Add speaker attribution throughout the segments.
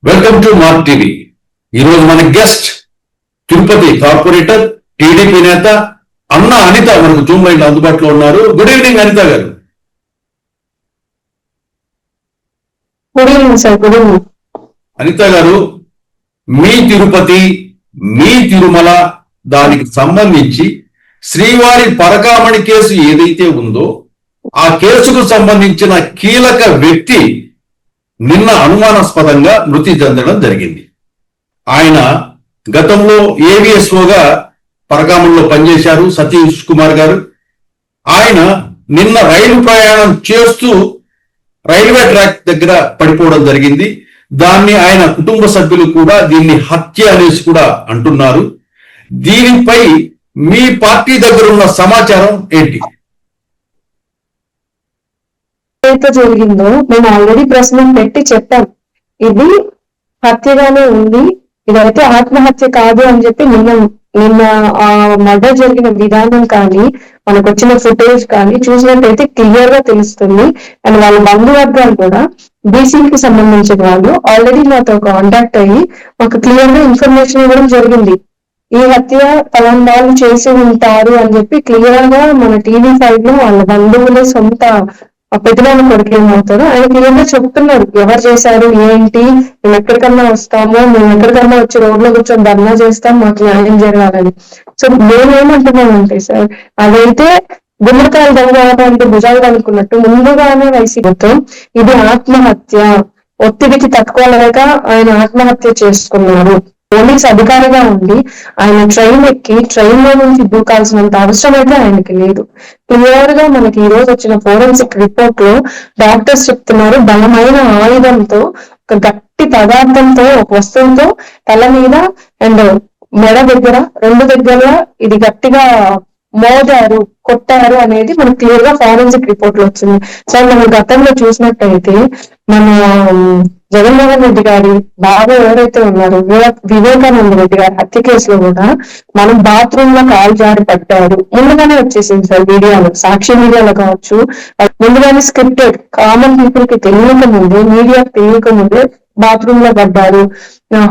Speaker 1: Welcome to mark TV. ఈరోజు మన guest Tirupati corporator TDP నేత అన్న అనిత మనకు జూమ్ లైన్ అందుబాటులో ఉన్నారు. గుడ్ ఈవినింగ్ అనిత గారు.
Speaker 2: Good evening sir. Good evening
Speaker 1: Anitha గారు, మీ తిరుపతి, మీ తిరుమల దానికి సంబంధించి శ్రీవారి పరకామణి కేసు ఏదైతే ఉందో ఆ కేసుకు సంబంధించిన కీలక వ్యక్తి నిన్న అనుమానాస్పదంగా మృతి చెందడం జరిగింది. ఆయన గతంలో ఏవిఎస్ఓగా పరకామణిలో పనిచేశారు, సతీష్ కుమార్ గారు. ఆయన నిన్న రైలు ప్రయాణం చేస్తూ రైల్వే ట్రాక్ దగ్గర పడిపోవడం జరిగింది. దాన్ని ఆయన కుటుంబ సభ్యులు కూడా దీన్ని హత్య అనేసి కూడా అంటున్నారు. దీనిపై మీ పార్టీ దగ్గర ఉన్న సమాచారం ఏంటి?
Speaker 2: ఏదైతే జరిగిందో మేము ఆల్రెడీ ప్రెస్ మీట్ పెట్టి చెప్పాం, ఇది హత్యగానే ఉంది, ఇదైతే ఆత్మహత్య కాదు అని చెప్పి నిన్న ఆ మర్డర్ జరిగిన విధానం కానీ మనకు వచ్చిన ఫుటేజ్ కానీ చూసినట్టయితే క్లియర్ గా తెలుస్తుంది. అండ్ వాళ్ళ బంధువర్గాలు కూడా బీసీకి సంబంధించిన వాళ్ళు ఆల్రెడీ మాతో కాంటాక్ట్ అయ్యి మాకు క్లియర్ గా ఇన్ఫర్మేషన్ ఇవ్వడం జరిగింది. ఈ హత్య పలానా వాళ్ళు చేసి ఉంటారు అని చెప్పి క్లియర్ గా మన TV5 లో వాళ్ళ బంధువులే సొంత పెద్దనాన్న కొడుకు ఏమవుతారు ఆయన క్లియర్ గా చెప్తున్నారు ఎవరు చేశారు ఏంటి, మేము ఎక్కడికన్నా వస్తాము, మేము ఎక్కడికన్నా వచ్చి రోడ్లో కూర్చొని ధర్నా చేస్తాం, మాకు న్యాయం జరగాలని. సో మేమేమంటున్నామంటే సార్, అదైతే గుమ్మడికాయలు దొంగ భుజాలు అనుకున్నట్టు ముందుగానే వైసీపీతో ఇది ఆత్మహత్య, ఒత్తిడికి తట్టుకోలేక ఆయన ఆత్మహత్య చేసుకున్నారు. పోలీస్ అధికారిగా ఉండి ఆయన ట్రైన్ ఎక్కి ట్రైన్ లో నుంచి దూకాల్సినంత అవసరం అయితే ఆయనకి లేదు. క్లియర్ గా మనకి ఈ రోజు వచ్చిన ఫోరెన్సిక్ రిపోర్ట్ లో డాక్టర్స్ చెప్తున్నారు, బలమైన ఆయుధంతో ఒక గట్టి పదార్థంతో ఒక వస్తువుతో తల మీద అండ్ మెడ దగ్గర రెండు దగ్గర ఇది గట్టిగా మోదారు, కొట్టారు అనేది మనకు క్లియర్ గా ఫోరెన్సిక్ రిపోర్ట్ లో వచ్చింది. సో మనం గతంలో చూసినట్టయితే మన జగన్మోహన్ రెడ్డి గారి బాబు ఎవరైతే ఉన్నారో వివేకానంద రెడ్డి గారి హత్య కేసులో కూడా మనం బాత్రూమ్ లో కాలు జారి పడ్డారు ముందుగానే వచ్చేసింది సార్. మీడియాలో, సాక్షి మీడియాలో కావచ్చు, ముందుగానే స్క్రిప్టెడ్, కామన్ పీపుల్ కి తెలియక ముందే, మీడియాకి తెలియక ముందే బాత్రూమ్ లో పడ్డారు,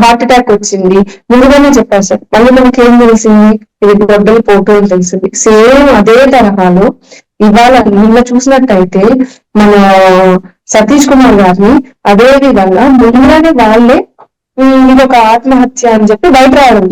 Speaker 2: హార్ట్ అటాక్ వచ్చింది ముందుగానే చెప్పారు సార్. మళ్ళీ మనకి ఏం తెలిసింది, ఇది గొడ్డలి పోటు అని తెలిసింది. సేమ్ అదే తరహాలో ఇవాళ నిన్న చూసినట్టయితే మన సతీష్ కుమార్ గారిని అదే విధంగా ముందుగానే వాళ్ళే ఇది ఒక ఆత్మహత్య అని చెప్పి బయట రావడం